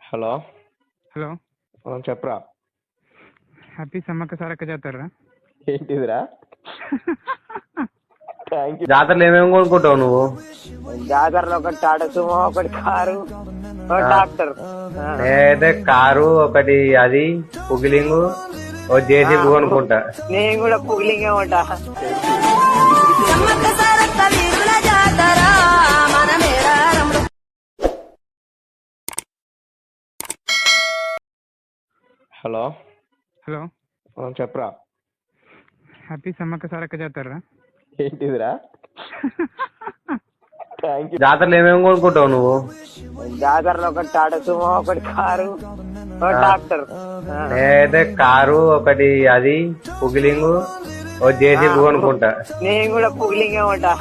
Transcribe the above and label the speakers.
Speaker 1: Hello
Speaker 2: hello
Speaker 1: చెప్పరా.
Speaker 2: Happy Sammakka Sarakka Jatara.
Speaker 1: ఏంటిదిరా? Thank you.
Speaker 3: జాతరలో ఏమేమి కొనుక్కుంటావు నువ్వు?
Speaker 4: జాతరలో ఒకటి టాటా సుమో, ఒకటి కారు, ఒక ట్రాక్టర్.
Speaker 3: నేనైతే కారు ఒకటి, అది పుగిలింగు, ఓ జేసీబీ కొనుక్కుంటా.
Speaker 4: నేను కూడా పుగిలింగే ఉంటా.
Speaker 1: హలో
Speaker 2: హలో
Speaker 1: చెప్పరా.
Speaker 2: హ్యాపీ సమ్మక్క సారక్క జాతర.
Speaker 1: ఏంటిదిరా? Thank you.
Speaker 3: జాతరలో ఏమేమి కొనుక్కుంటావు నువ్వు?
Speaker 4: జాతరలో ఒకటి టాటా సుమో, ఒకటి కారు, ఒక ట్రాక్టర్.
Speaker 3: నేనైతే కారు ఒకటి, అది పుగిలింగు, ఓ జేసీబీ కొనుక్కుంటా.
Speaker 4: నేను కూడా పుగిలింగే ఉంటా.